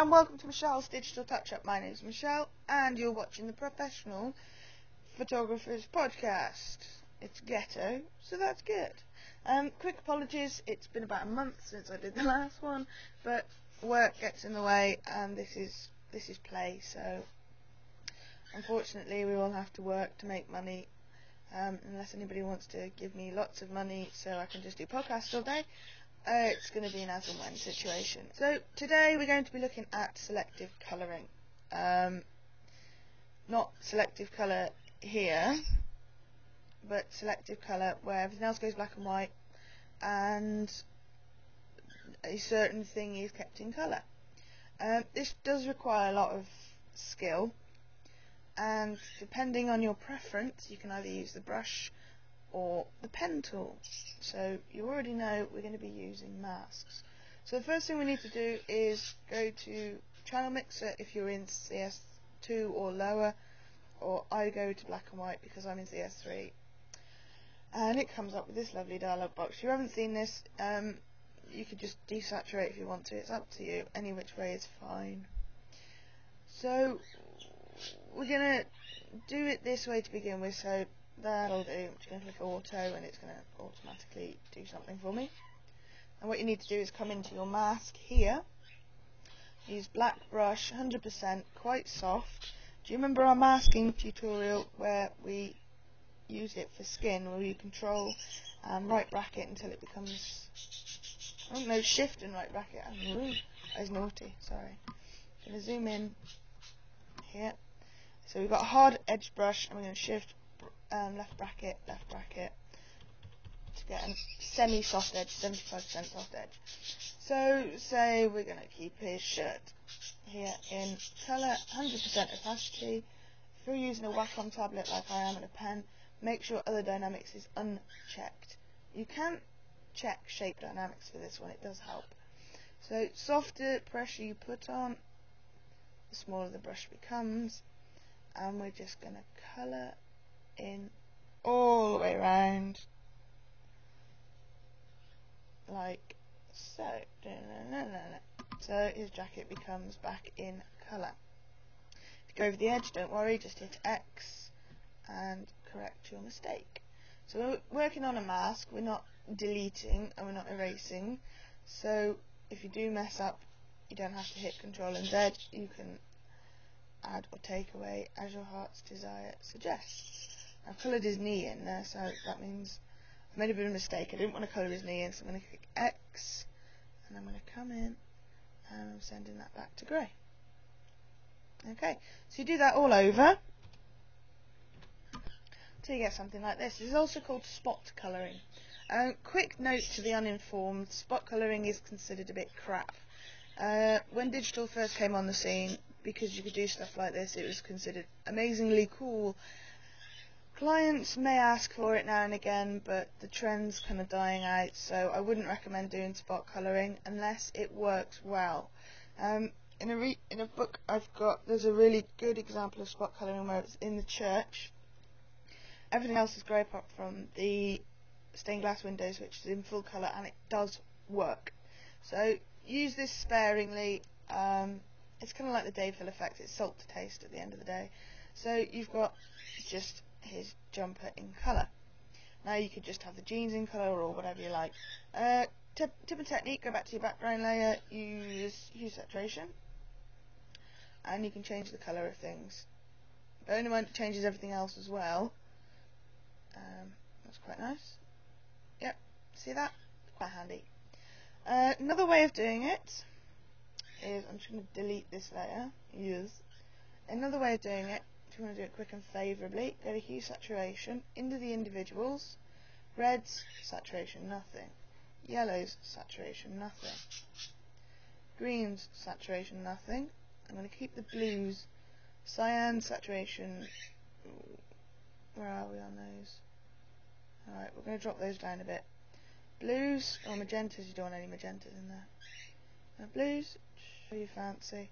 and welcome to Michelle's Digital Touch-Up. My name is Michelle, and you're watching the Professional Photographers Podcast. It's ghetto, so that's good. Quick apologies, it's been about a month since I did the last one, but work gets in the way, and this is play, so unfortunately we all have to work to make money, unless anybody wants to give me lots of money so I can just do podcasts all day. It's going to be an as and when situation. So today we're going to be looking at selective colouring. Not selective colour here, but selective colour where everything else goes black and white and a certain thing is kept in colour. This does require a lot of skill, and depending on your preference you can either use the brush or the pen tool. So you already know we're going to be using masks. So the first thing we need to do is go to Channel Mixer if you're in CS2 or lower, or I go to black and white because I'm in CS3, and it comes up with this lovely dialog box. If you haven't seen this, you could just desaturate if you want to, it's up to you, any which way is fine. So we're going to do it this way to begin with, so that'll do. I'm just going to click auto and it's going to automatically do something for me. And what you need to do is come into your mask here, use black brush, 100%, quite soft. Do you remember our masking tutorial where we use it for skin, where you control and right bracket until it becomes, I don't know, shift and right bracket. That was naughty, sorry. I'm going to zoom in here. So we've got a hard edged brush and we're going to shift left bracket to get a semi-soft edge, 75% soft edge. So say we're going to keep his shirt here in colour, 100% opacity. If you're using a Wacom tablet like I am and a pen, make sure other dynamics is unchecked. You can check shape dynamics for this one, it does help. So softer pressure you put on, the smaller the brush becomes, and we're just going to colour in all the way around like so. So his jacket becomes back in colour. If you go over the edge, don't worry, just hit X and correct your mistake. So we're working on a mask, we're not deleting and we're not erasing, so if you do mess up you don't have to hit Ctrl and Z, you can add or take away as your heart's desire suggests. I've coloured his knee in there, so that means I made a bit of a mistake. I didn't want to colour his knee in, so I'm going to click X, and I'm going to come in, and I'm sending that back to grey. Okay, so you do that all over, until you get something like this. This is also called spot colouring. Quick note to the uninformed, spot colouring is considered a bit crap. When digital first came on the scene, because you could do stuff like this, it was considered amazingly cool. Clients may ask for it now and again, but the trend's kind of dying out, so I wouldn't recommend doing spot colouring unless it works well. In a book I've got, there's a really good example of spot colouring where it's in the church. Everything else is grey apart from the stained glass windows, which is in full colour, and it does work. So use this sparingly. It's kind of like the Dave Hill effect, it's salt to taste at the end of the day. So you've got just his jumper in colour. Now you could just have the jeans in colour or whatever you like. Tip and technique, go back to your background layer, use hue saturation, and you can change the colour of things. Bear in mind it changes everything else as well. That's quite nice. Yep, see that? Quite handy. Another way of doing it is, I'm just going to delete this layer, use. Another way of doing it, if you want to do it quick and favourably, go to hue saturation, into the individuals, reds, saturation, nothing. Yellows, saturation, nothing. Greens, saturation, nothing. I'm going to keep the blues. Cyan, saturation, where are we on those? Alright, we're going to drop those down a bit. Blues, or magentas, you don't want any magentas in there. Now blues, show you fancy.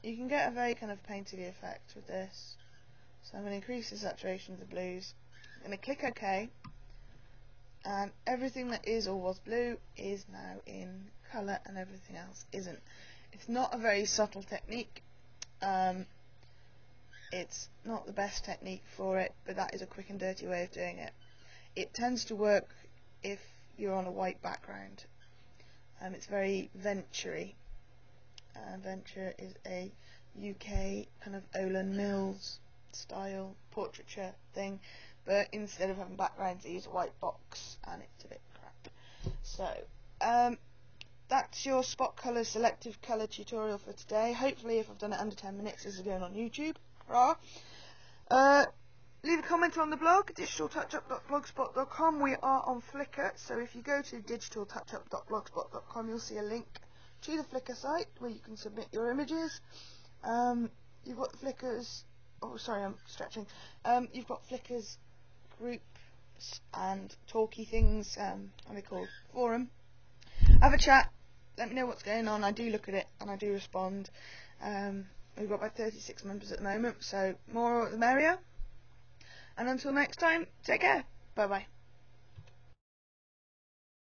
You can get a very kind of painterly effect with this. So I'm going to increase the saturation of the blues. I'm going to click OK. and everything that is or was blue is now in colour and everything else isn't. It's not a very subtle technique. It's not the best technique for it, but that is a quick and dirty way of doing it. It tends to work if you're on a white background. It's very venture-y. Venture is a UK kind of Olan Mills style portraiture thing, but instead of having backgrounds they use a white box and it's a bit crap. So that's your spot colour selective colour tutorial for today. Hopefully if I've done it under 10 minutes this is going on YouTube. Leave a comment on the blog, digitaltouchup.blogspot.com. We are on Flickr, so if you go to digitaltouchup.blogspot.com you'll see a link to the Flickr site where you can submit your images. You've got the Flickr's, you've got Flickr's groups and talky things, what are they called, forum. Have a chat, let me know what's going on. I do look at it and I do respond. We've got about 36 members at the moment, so more the merrier. And until next time, take care. Bye bye.